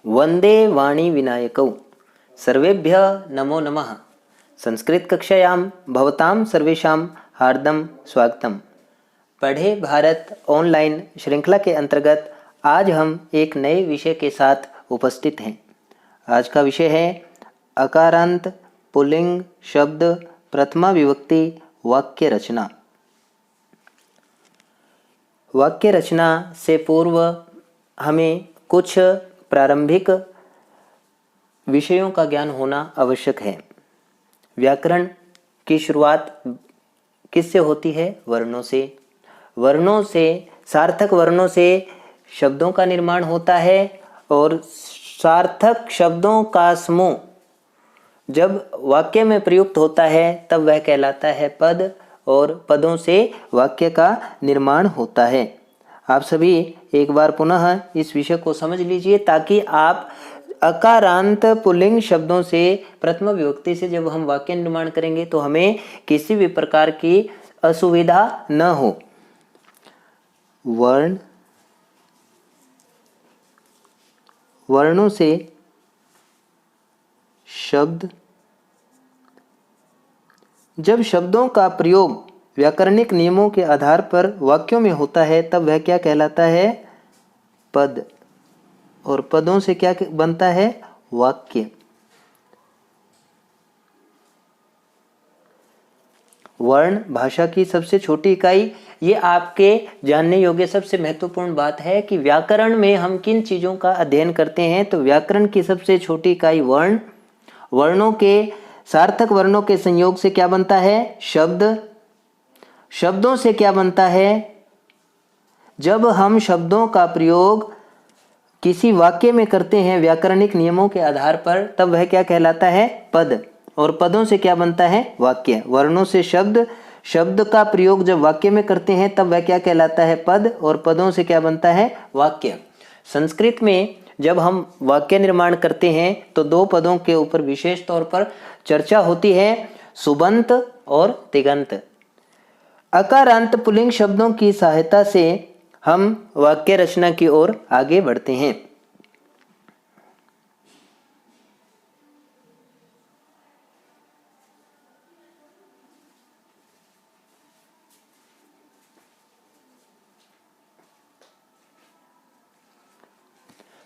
वंदे वाणी विनायकौ सर्वेभ्यः नमो नमः। संस्कृत कक्षायां भवतां सर्वेषां हार्दं स्वागतम। पढ़े भारत ऑनलाइन श्रृंखला के अंतर्गत आज हम एक नए विषय के साथ उपस्थित हैं। आज का विषय है अकारांत पुल्लिंग शब्द प्रथमा विभक्ति वाक्य रचना। वाक्य रचना से पूर्व हमें कुछ प्रारंभिक विषयों का ज्ञान होना आवश्यक है। व्याकरण की शुरुआत किससे होती है? वर्णों से। वर्णों से, सार्थक वर्णों से शब्दों का निर्माण होता है और सार्थक शब्दों का समूह जब वाक्य में प्रयुक्त होता है तब वह कहलाता है पद, और पदों से वाक्य का निर्माण होता है। आप सभी एक बार पुनः इस विषय को समझ लीजिए ताकि आप अकारांत पुल्लिंग शब्दों से प्रथम विभक्ति से जब हम वाक्य निर्माण करेंगे तो हमें किसी भी प्रकार की असुविधा न हो। वर्णों से शब्द, जब शब्दों का प्रयोग व्याकरणिक नियमों के आधार पर वाक्यों में होता है तब वह क्या कहलाता है? पद। और पदों से क्या बनता है? वाक्य। वर्ण भाषा की सबसे छोटी इकाई। ये आपके जानने योग्य सबसे महत्वपूर्ण बात है कि व्याकरण में हम किन चीज़ों का अध्ययन करते हैं। तो व्याकरण की सबसे छोटी इकाई वर्ण। वर्णों के, सार्थक वर्णों के संयोग से क्या बनता है? शब्द। शब्दों से क्या बनता है? जब हम शब्दों का प्रयोग किसी वाक्य में करते हैं व्याकरणिक नियमों के आधार पर तब वह क्या कहलाता है? पद। और पदों से क्या बनता है? वाक्य। वर्णों से शब्द, शब्द का प्रयोग जब वाक्य में करते हैं तब वह क्या कहलाता है? पद। और पदों से क्या बनता है? वाक्य। संस्कृत में जब हम वाक्य निर्माण करते हैं तो दो पदों के ऊपर विशेष तौर पर चर्चा होती है, सुबंत और तिङन्त। अकारांत पुल्लिंग शब्दों की सहायता से हम वाक्य रचना की ओर आगे बढ़ते हैं।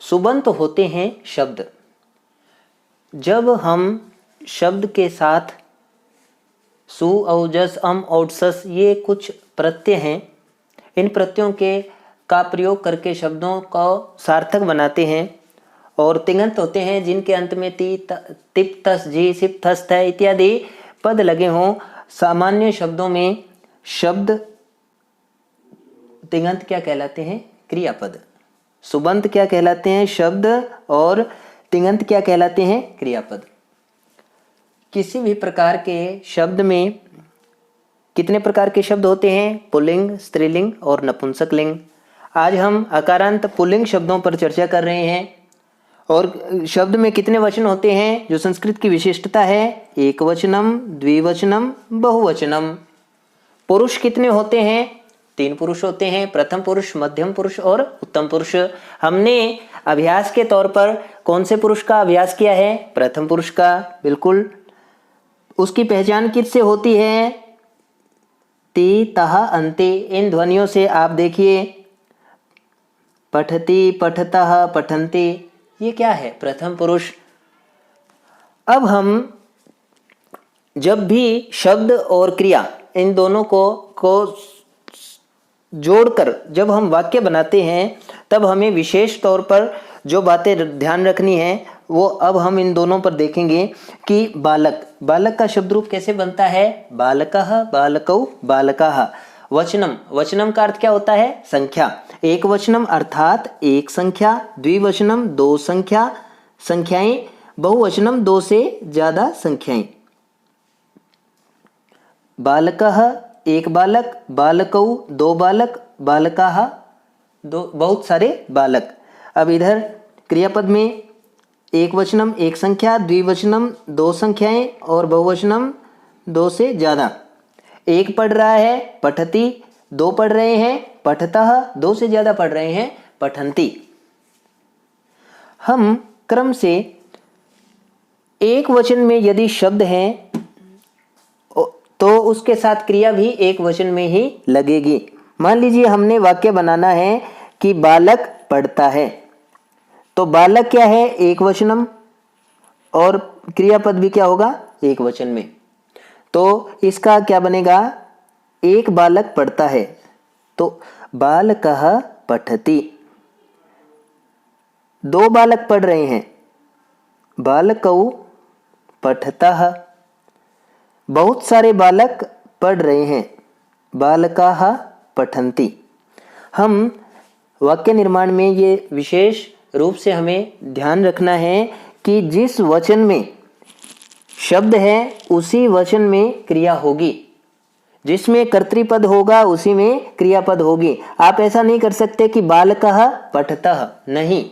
सुबंत होते हैं शब्द। जब हम शब्द के साथ सु, औ, जस, अम, औट, सस ये कुछ प्रत्यय हैं, इन प्रत्ययों के का प्रयोग करके शब्दों को सार्थक बनाते हैं। और तिङन्त होते हैं जिनके अंत में ती, तिप, तस, जी, सिप, थस, थ इत्यादि पद लगे हों। सामान्य शब्दों में शब्द तिङन्त क्या कहलाते हैं? क्रियापद। सुबंत क्या कहलाते हैं? शब्द। और तिङन्त क्या कहलाते हैं? क्रियापद। किसी भी प्रकार के शब्द में कितने प्रकार के शब्द होते हैं? पुल्लिंग, स्त्रीलिंग और नपुंसकलिंग। आज हम अकारांत पुल्लिंग शब्दों पर चर्चा कर रहे हैं। और शब्द में कितने वचन होते हैं? जो संस्कृत की विशिष्टता है, एक वचनम, द्विवचनम, बहुवचनम। पुरुष कितने होते हैं? 3 पुरुष होते हैं, प्रथम पुरुष, मध्यम पुरुष और उत्तम पुरुष। हमने अभ्यास के तौर पर कौन से पुरुष का अभ्यास किया है? प्रथम पुरुष का। बिल्कुल। उसकी पहचान किससे होती है? ती, तह, अंते इन ध्वनियों से। आप देखिए, पठति, पठतः, पठन्ति, ये क्या है? प्रथम पुरुष। अब हम जब भी शब्द और क्रिया इन दोनों को जोड़कर जब हम वाक्य बनाते हैं तब हमें विशेष तौर पर जो बातें ध्यान रखनी है वो अब हम इन दोनों पर देखेंगे कि बालक, बालक का शब्द रूप कैसे बनता है? बालकः, बालकौ, बालकाः। वचनम, वचनम का अर्थ क्या होता है? संख्या। एक वचनम अर्थात एक संख्या, द्विवचनम 2 संख्या, संख्याएं, बहुवचनम 2 से ज्यादा संख्याएं। बालकः एक बालक, बालकौ 2 बालक, बालकाः 2 बहुत सारे बालक। अब इधर क्रियापद में एक वचनम एक संख्या, द्विवचनम 2 संख्याएं और बहुवचनम 2 से ज्यादा। एक पढ़ रहा है, पठति, 2 पढ़ रहे हैं, पठतः, 2 से ज्यादा पढ़ रहे हैं, पठन्ति। हम क्रम से एक वचन में यदि शब्द है तो उसके साथ क्रिया भी एक वचन में ही लगेगी। मान लीजिए हमने वाक्य बनाना है कि बालक पढ़ता है, तो बालक क्या है, एक वचनम, और क्रियापद भी क्या होगा, एक वचन में। तो इसका क्या बनेगा, एक बालक पढ़ता है, तो बालकः पठति। दो बालक पढ़ रहे हैं, बालकौ पठतः। बहुत सारे बालक पढ़ रहे हैं, बालकाः पठन्ति। हम वाक्य निर्माण में ये विशेष रूप से हमें ध्यान रखना है कि जिस वचन में शब्द है उसी वचन में क्रिया होगी, जिसमें कर्तृपद होगा उसी में क्रियापद होगी। आप ऐसा नहीं कर सकते कि बालकः पठतः, नहीं।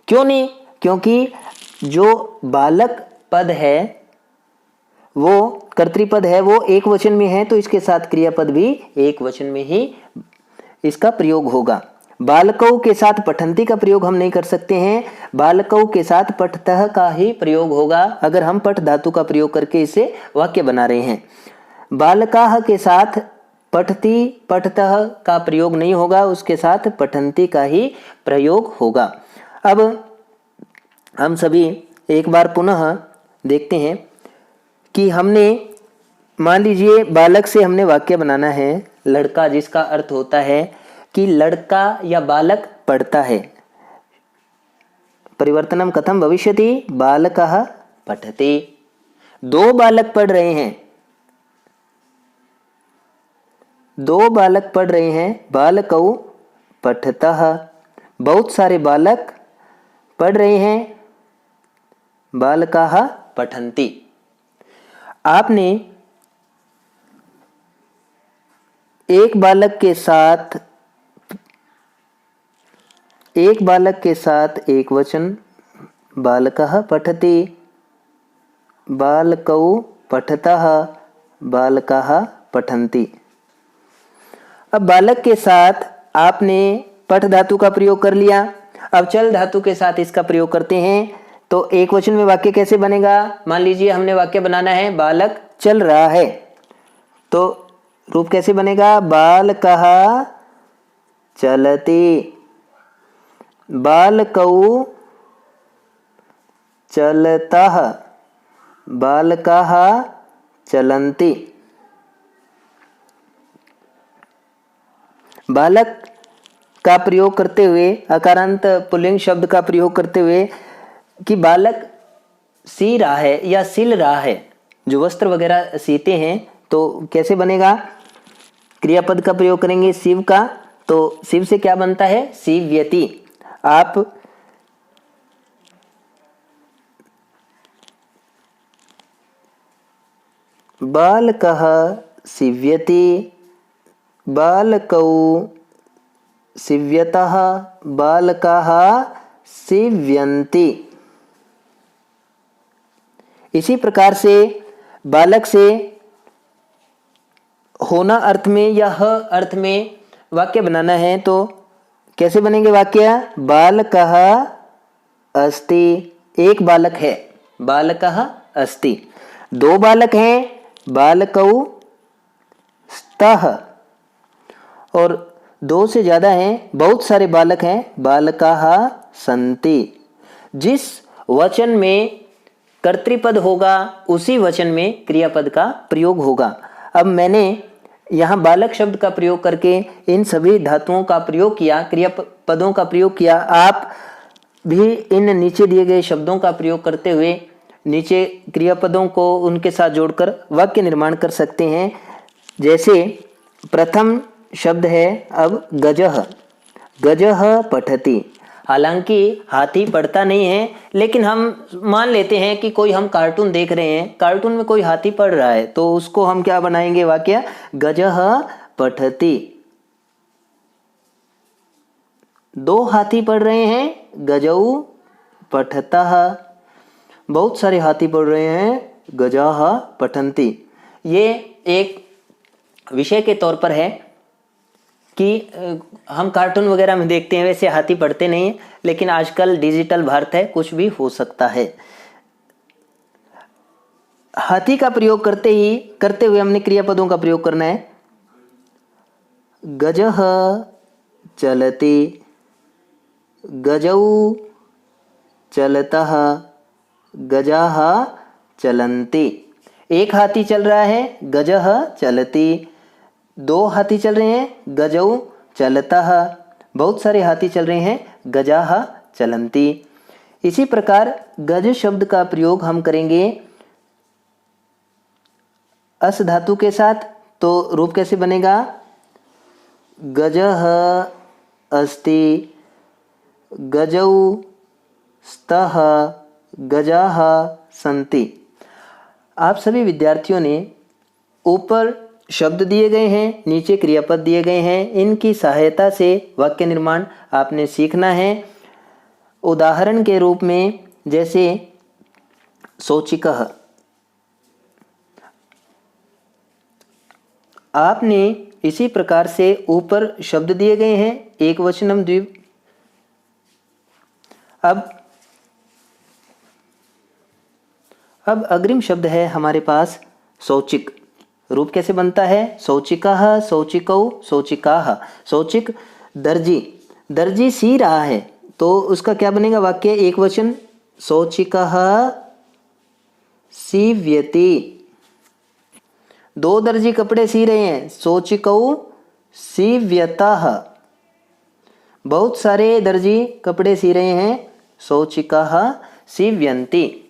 क्यों नहीं, क्योंकि जो बालक पद है वो कर्तृपद है, वो एक वचन में है, तो इसके साथ क्रियापद भी एक वचन में ही इसका प्रयोग होगा। बालकौ के साथ पठन्ति का प्रयोग हम नहीं कर सकते हैं, बालकौ के साथ पठतः का ही प्रयोग होगा अगर हम पठ धातु का प्रयोग करके इसे वाक्य बना रहे हैं। बालकाः के साथ पठति पठतः का प्रयोग नहीं होगा, उसके साथ पठन्ति का ही प्रयोग होगा। अब हम सभी एक बार पुनः देखते हैं कि हमने, मान लीजिए बालक से हमने वाक्य बनाना है लड़का, जिसका अर्थ होता है कि लड़का या बालक पढ़ता है। परिवर्तनम कथम भविष्यति, बालकः पठति। दो बालक पढ़ रहे हैं, दो बालक पढ़ रहे हैं, बालकौ पठतः। बहुत सारे बालक पढ़ रहे हैं, बालकाः पठन्ति। आपने एक बालक के साथ एक वचन, बालकः पठति, बालकौ पठतः, बालकाः पठन्ति। अब बालक के साथ आपने पठ धातु का प्रयोग कर लिया, अब चल धातु के साथ इसका प्रयोग करते हैं। तो एक वचन में वाक्य कैसे बनेगा, मान लीजिए हमने वाक्य बनाना है बालक चल रहा है, तो रूप कैसे बनेगा, बालकः चलति, बालकौ चलतः, बालकाः चलन्ति। बालक का प्रयोग करते हुए, अकारांत पुल्लिंग शब्द का प्रयोग करते हुए कि बालक सी रहा है या सिल रहा है, जो वस्त्र वगैरह सीते हैं, तो कैसे बनेगा, क्रियापद का प्रयोग करेंगे शिव का, तो शिव से क्या बनता है, सीव्यति। आप बालकः सीव्यति, बालकौ सीव्यतः, बालकाः सीव्यन्ति। इसी प्रकार से बालक से होना अर्थ में या ह अर्थ में वाक्य बनाना है, तो कैसे बनेंगे वाक्य, बालकः अस्ति, एक बालक है, बालकः अस्ति। दो बालक हैं, बालकौ स्तः, और दो से ज्यादा हैं, बहुत सारे बालक हैं, बालकाः सन्ति। जिस वचन में कर्तृपद होगा उसी वचन में क्रियापद का प्रयोग होगा। अब मैंने यहाँ बालक शब्द का प्रयोग करके इन सभी धातुओं का प्रयोग किया, क्रियापदों का प्रयोग किया। आप भी इन नीचे दिए गए शब्दों का प्रयोग करते हुए नीचे क्रियापदों को उनके साथ जोड़कर वाक्य निर्माण कर सकते हैं। जैसे प्रथम शब्द है अब गजः, गजः पठति। हालांकि हाथी पढ़ता नहीं है, लेकिन हम मान लेते हैं कि कोई हम कार्टून देख रहे हैं, कार्टून में कोई हाथी पढ़ रहा है, तो उसको हम क्या बनाएंगे वाक्य, गजः पठति। दो हाथी पढ़ रहे हैं, गजौ पठतः। बहुत सारे हाथी पढ़ रहे हैं, गजाः पठन्ति। ये एक विषय के तौर पर है कि हम कार्टून वगैरह में देखते हैं वैसे हाथी पढ़ते नहीं हैं, लेकिन आजकल डिजिटल भारत है, कुछ भी हो सकता है। हाथी का प्रयोग करते हुए हमने क्रियापदों का प्रयोग करना है। गजः चलति, गजौ चलतः, गजाः चलन्ति। एक हाथी चल रहा है, गजः चलति। दो हाथी चल रहे हैं, गजौ चलतः। बहुत सारे हाथी चल रहे हैं, गजाः चलन्ति। इसी प्रकार गज शब्द का प्रयोग हम करेंगे अस धातु के साथ, तो रूप कैसे बनेगा? गजः अस्ति, गजौ स्तः, गजाः सन्ति। आप सभी विद्यार्थियों ने ऊपर शब्द दिए गए हैं, नीचे क्रियापद दिए गए हैं, इनकी सहायता से वाक्य निर्माण आपने सीखना है। उदाहरण के रूप में जैसे शौचिकः, आपने इसी प्रकार से ऊपर शब्द दिए गए हैं, एक वचनम द्विव। अब अग्रिम शब्द है हमारे पास शौचिक। रूप कैसे बनता है? शौचिकः, शौचिकौ, शौचिकाः। शौचिक दर्जी, दर्जी सी रहा है, तो उसका क्या बनेगा वाक्य? एक वचन, शौचिकः सीव्यति। दो दर्जी कपड़े सी रहे हैं, शौचिकौ सीव्यतः। बहुत सारे दर्जी कपड़े सी रहे हैं, शौचिकाः सीव्यन्ति।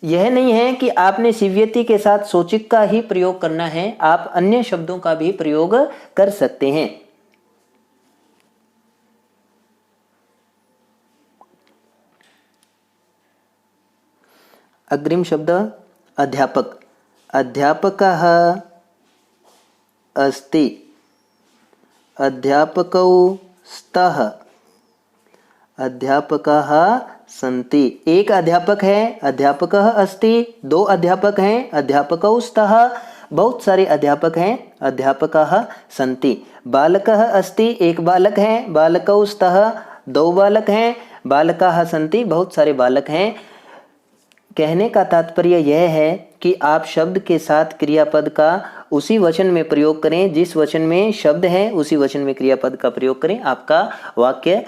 यह नहीं है कि आपने सीव्यति के साथ शौचिक का ही प्रयोग करना है, आप अन्य शब्दों का भी प्रयोग कर सकते हैं। अग्रिम शब्द अध्यापक। अध्यापकः अस्ति, अध्यापकौ स्तः, अध्यापकाः सन्ति। एक अध्यापक है, अध्यापकः अस्ति। दो अध्यापक हैं, अध्यापकौ स्तः। बहुत सारे अध्यापक हैं, अध्यापकाः सन्ति। बालकः अस्ति, एक बालक है, बालकौ स्तः। दो बालक हैं, बालकाः सन्ति। बहुत सारे बालक हैं। कहने का तात्पर्य यह है कि आप शब्द के साथ क्रियापद का उसी वचन में प्रयोग करें, जिस वचन में शब्द है उसी वचन में क्रियापद का प्रयोग करें, आपका वाक्य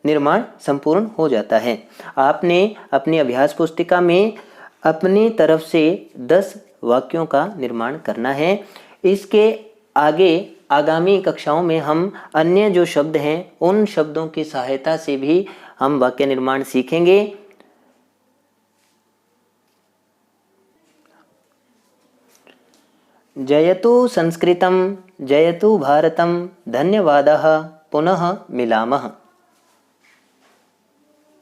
निर्माण संपूर्ण हो जाता है। आपने अपनी अभ्यास पुस्तिका में अपनी तरफ से 10 वाक्यों का निर्माण करना है। इसके आगे आगामी कक्षाओं में हम अन्य जो शब्द हैं उन शब्दों की सहायता से भी हम वाक्य निर्माण सीखेंगे। जयतु संस्कृतं, जयतु भारतं। धन्यवादः। पुनः मिलामः।